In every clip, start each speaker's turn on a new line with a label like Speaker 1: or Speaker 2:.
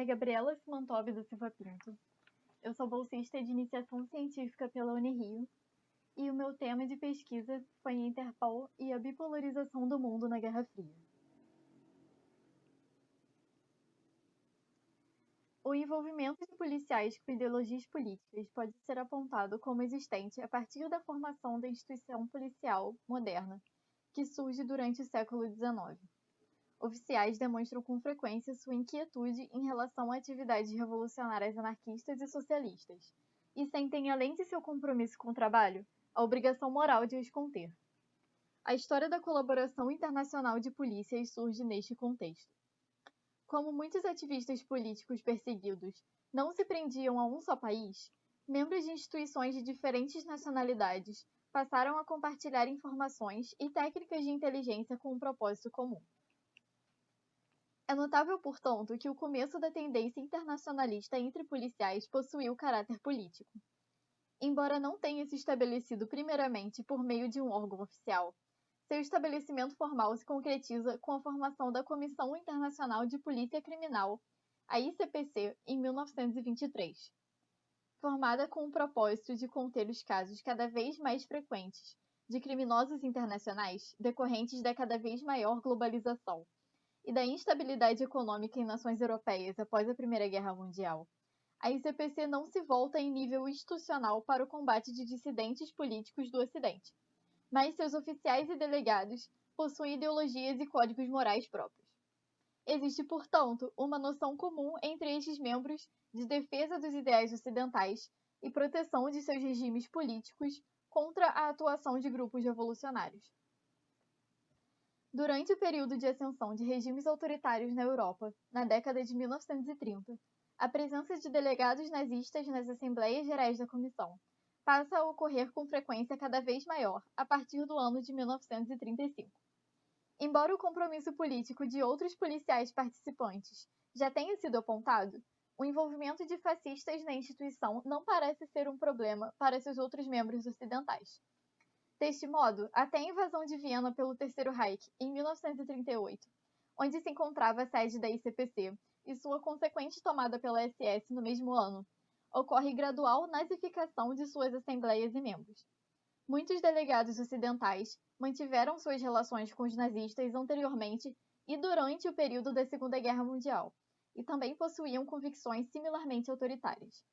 Speaker 1: é Gabriela Simantov da Silva Pinto. Eu sou bolsista de iniciação científica pela Unirio e o meu tema de pesquisa foi a Interpol e a bipolarização do mundo na Guerra Fria. O envolvimento de policiais com ideologias políticas pode ser apontado como existente a partir da formação da instituição policial moderna, que surge durante o século XIX. Oficiais demonstram com frequência sua inquietude em relação a atividades revolucionárias anarquistas e socialistas, e sentem, além de seu compromisso com o trabalho, a obrigação moral de os conter. A história da colaboração internacional de polícias surge neste contexto. Como muitos ativistas políticos perseguidos não se prendiam a um só país, membros de instituições de diferentes nacionalidades passaram a compartilhar informações e técnicas de inteligência com um propósito comum. É notável, portanto, que o começo da tendência internacionalista entre policiais possuiu caráter político. Embora não tenha se estabelecido primeiramente por meio de um órgão oficial, seu estabelecimento formal se concretiza com a formação da Comissão Internacional de Polícia Criminal, a ICPC, em 1923. Formada com o propósito de conter os casos cada vez mais frequentes de criminosos internacionais decorrentes da cada vez maior globalização e da instabilidade econômica em nações europeias após a Primeira Guerra Mundial, a ICPC não se volta em nível institucional para o combate de dissidentes políticos do Ocidente, mas seus oficiais e delegados possuem ideologias e códigos morais próprios. Existe, portanto, uma noção comum entre estes membros de defesa dos ideais ocidentais e proteção de seus regimes políticos contra a atuação de grupos revolucionários. Durante o período de ascensão de regimes autoritários na Europa, na década de 1930, a presença de delegados nazistas nas Assembleias Gerais da Comissão passa a ocorrer com frequência cada vez maior a partir do ano de 1935. Embora o compromisso político de outros policiais participantes já tenha sido apontado, o envolvimento de fascistas na instituição não parece ser um problema para seus outros membros ocidentais. Deste modo, até a invasão de Viena pelo Terceiro Reich em 1938, onde se encontrava a sede da ICPC, e sua consequente tomada pela SS no mesmo ano, ocorre gradual nazificação de suas assembleias e membros. Muitos delegados ocidentais mantiveram suas relações com os nazistas anteriormente e durante o período da Segunda Guerra Mundial, e também possuíam convicções similarmente autoritárias.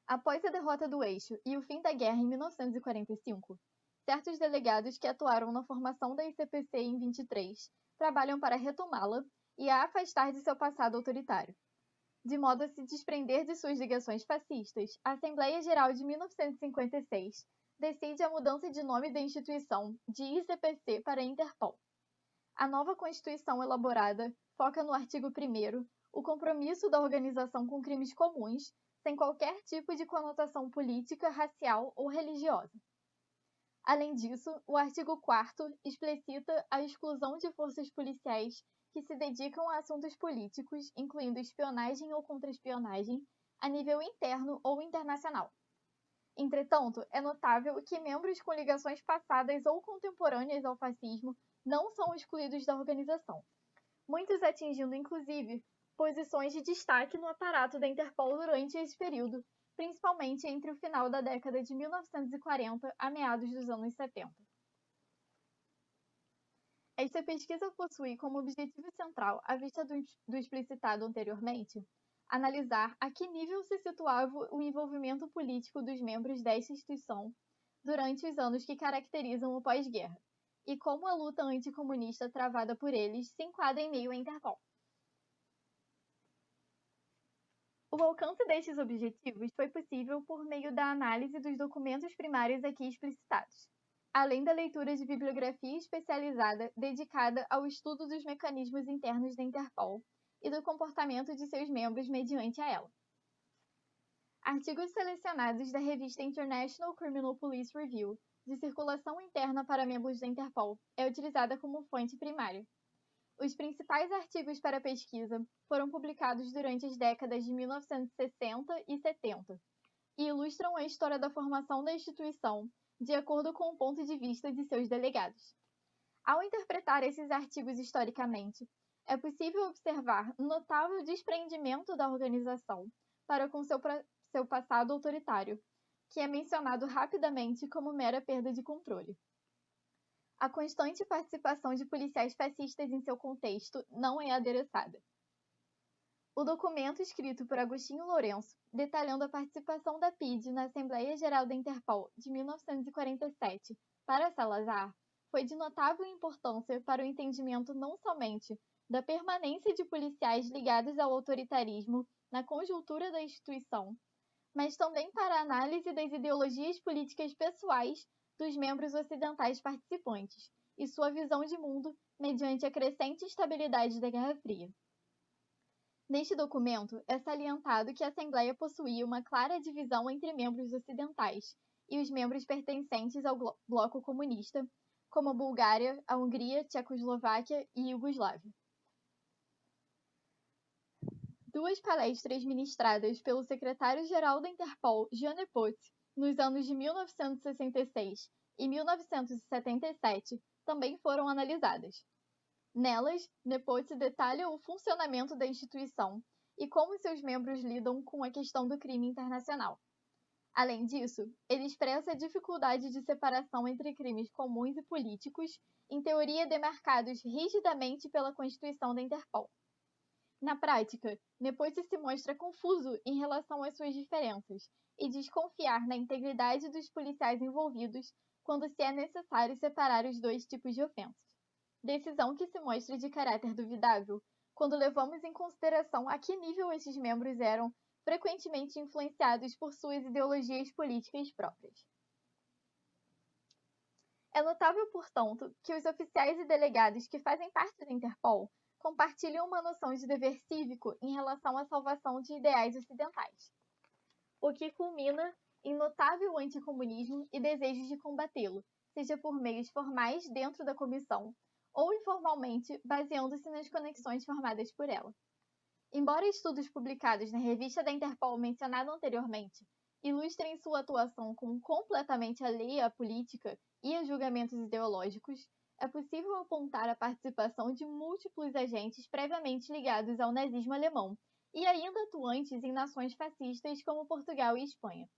Speaker 1: Após a derrota do Eixo e o fim da guerra em 1945, certos delegados que atuaram na formação da ICPC em 23 trabalham para retomá-la e a afastar de seu passado autoritário. De modo a se desprender de suas ligações fascistas, a Assembleia Geral de 1956 decide a mudança de nome da instituição de ICPC para Interpol. A nova Constituição elaborada foca no artigo 1º o compromisso da organização com crimes comuns, sem qualquer tipo de conotação política, racial ou religiosa. Além disso, o artigo 4º explicita a exclusão de forças policiais que se dedicam a assuntos políticos, incluindo espionagem ou contra-espionagem, a nível interno ou internacional. Entretanto, é notável que membros com ligações passadas ou contemporâneas ao fascismo não são excluídos da organização, muitos atingindo, inclusive, posições de destaque no aparato da Interpol durante esse período, principalmente entre o final da década de 1940 a meados dos anos 70. Esta pesquisa possui como objetivo central, à vista do explicitado anteriormente, analisar a que nível se situava o envolvimento político dos membros desta instituição durante os anos que caracterizam o pós-guerra, e como a luta anticomunista travada por eles se enquadra em meio à Interpol. O alcance destes objetivos foi possível por meio da análise dos documentos primários aqui explicitados, além da leitura de bibliografia especializada dedicada ao estudo dos mecanismos internos da Interpol e do comportamento de seus membros mediante a ela. Artigos selecionados da revista International Criminal Police Review, de circulação interna para membros da Interpol, é utilizada como fonte primária. Os principais artigos para pesquisa foram publicados durante as décadas de 1960 e 70 e ilustram a história da formação da instituição de acordo com o ponto de vista de seus delegados. Ao interpretar esses artigos historicamente, é possível observar notável desprendimento da organização para com seu passado autoritário, que é mencionado rapidamente como mera perda de controle. A constante participação de policiais fascistas em seu contexto não é adereçada. O documento escrito por Agostinho Lourenço, detalhando a participação da PIDE na Assembleia Geral da Interpol de 1947 para Salazar, foi de notável importância para o entendimento não somente da permanência de policiais ligados ao autoritarismo na conjuntura da instituição, mas também para a análise das ideologias políticas pessoais dos membros ocidentais participantes e sua visão de mundo mediante a crescente estabilidade da Guerra Fria. Neste documento, é salientado que a Assembleia possuía uma clara divisão entre membros ocidentais e os membros pertencentes ao bloco comunista, como a Bulgária, a Hungria, Tchecoslováquia e Iugoslávia. Duas palestras ministradas pelo secretário-geral da Interpol, Jean Nepot, nos anos de 1966 e 1977, também foram analisadas. Nelas, Nepot detalha o funcionamento da instituição e como seus membros lidam com a questão do crime internacional. Além disso, ele expressa a dificuldade de separação entre crimes comuns e políticos, em teoria demarcados rigidamente pela Constituição da Interpol. Na prática, Nepot se mostra confuso em relação às suas diferenças e desconfiar na integridade dos policiais envolvidos quando se é necessário separar os dois tipos de ofensas. Decisão que se mostra de caráter duvidável quando levamos em consideração a que nível esses membros eram frequentemente influenciados por suas ideologias políticas próprias. É notável, portanto, que os oficiais e delegados que fazem parte da Interpol compartilham uma noção de dever cívico em relação à salvação de ideais ocidentais, o que culmina em notável anticomunismo e desejos de combatê-lo, seja por meios formais dentro da comissão ou informalmente, baseando-se nas conexões formadas por ela. Embora estudos publicados na revista da Interpol mencionada anteriormente ilustrem sua atuação como completamente alheia à política e a julgamentos ideológicos, é possível apontar a participação de múltiplos agentes previamente ligados ao nazismo alemão e ainda atuantes em nações fascistas como Portugal e Espanha.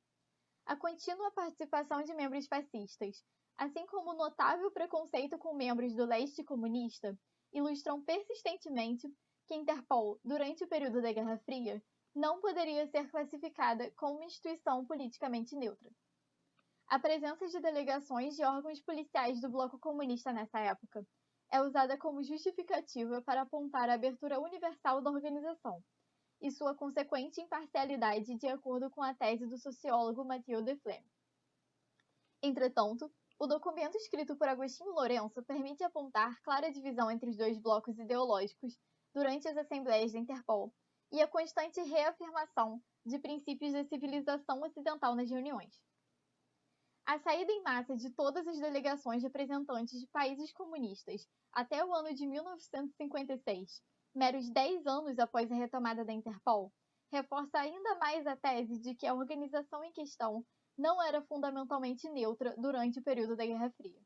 Speaker 1: A contínua participação de membros fascistas, assim como o notável preconceito com membros do leste comunista, ilustram persistentemente que a Interpol, durante o período da Guerra Fria, não poderia ser classificada como uma instituição politicamente neutra. A presença de delegações de órgãos policiais do bloco comunista nessa época é usada como justificativa para apontar a abertura universal da organização e sua consequente imparcialidade de acordo com a tese do sociólogo Mathieu Deflemme. Entretanto, o documento escrito por Agostinho Lourenço permite apontar clara divisão entre os dois blocos ideológicos durante as assembleias da Interpol e a constante reafirmação de princípios da civilização ocidental nas reuniões. A saída em massa de todas as delegações representantes de países comunistas até o ano de 1956, meros 10 anos após a retomada da Interpol, reforça ainda mais a tese de que a organização em questão não era fundamentalmente neutra durante o período da Guerra Fria.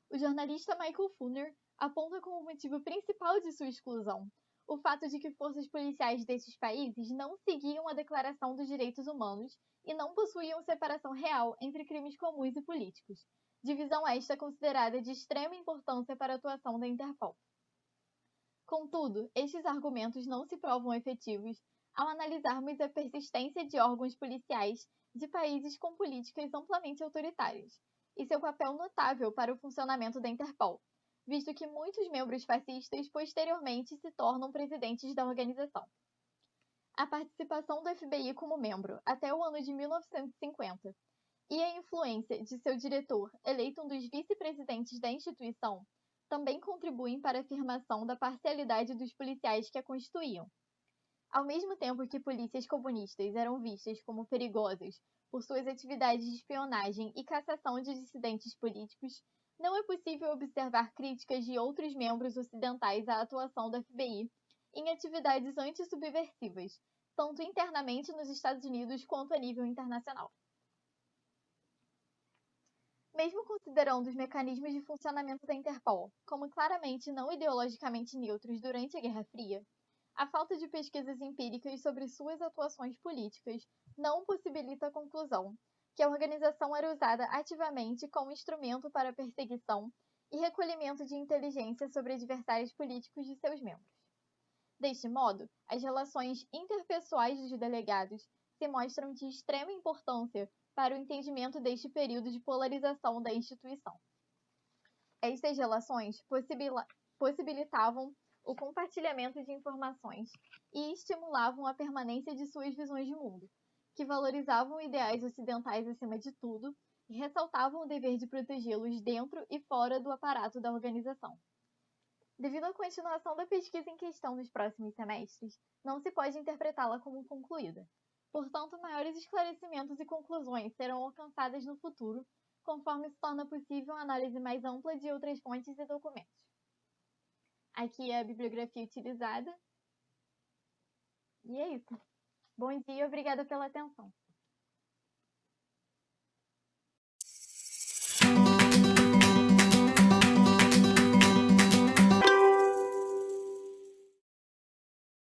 Speaker 1: O jornalista Michael Funner aponta como motivo principal de sua exclusão o fato de que forças policiais desses países não seguiam a Declaração dos Direitos Humanos e não possuíam separação real entre crimes comuns e políticos, divisão esta considerada de extrema importância para a atuação da Interpol. Contudo, estes argumentos não se provam efetivos ao analisarmos a persistência de órgãos policiais de países com políticas amplamente autoritárias e seu papel notável para o funcionamento da Interpol, visto que muitos membros fascistas posteriormente se tornam presidentes da organização. A participação do FBI como membro até o ano de 1950 e a influência de seu diretor, eleito um dos vice-presidentes da instituição, também contribuem para a afirmação da parcialidade dos policiais que a constituíam. Ao mesmo tempo que polícias comunistas eram vistas como perigosas por suas atividades de espionagem e cassação de dissidentes políticos, não é possível observar críticas de outros membros ocidentais à atuação do FBI em atividades antissubversivas, tanto internamente nos Estados Unidos quanto a nível internacional. Mesmo considerando os mecanismos de funcionamento da Interpol como claramente não ideologicamente neutros durante a Guerra Fria, a falta de pesquisas empíricas sobre suas atuações políticas não possibilita a conclusão que a organização era usada ativamente como instrumento para perseguição e recolhimento de inteligência sobre adversários políticos de seus membros. Deste modo, as relações interpessoais dos delegados se mostram de extrema importância para o entendimento deste período de polarização da instituição. Estas relações possibilitavam o compartilhamento de informações e estimulavam a permanência de suas visões de mundo, que valorizavam ideais ocidentais acima de tudo e ressaltavam o dever de protegê-los dentro e fora do aparato da organização. Devido à continuação da pesquisa em questão nos próximos semestres, não se pode interpretá-la como concluída. Portanto, maiores esclarecimentos e conclusões serão alcançadas no futuro, conforme se torna possível a análise mais ampla de outras fontes e documentos. Aqui é a bibliografia utilizada. E é isso. Bom dia e obrigada pela atenção.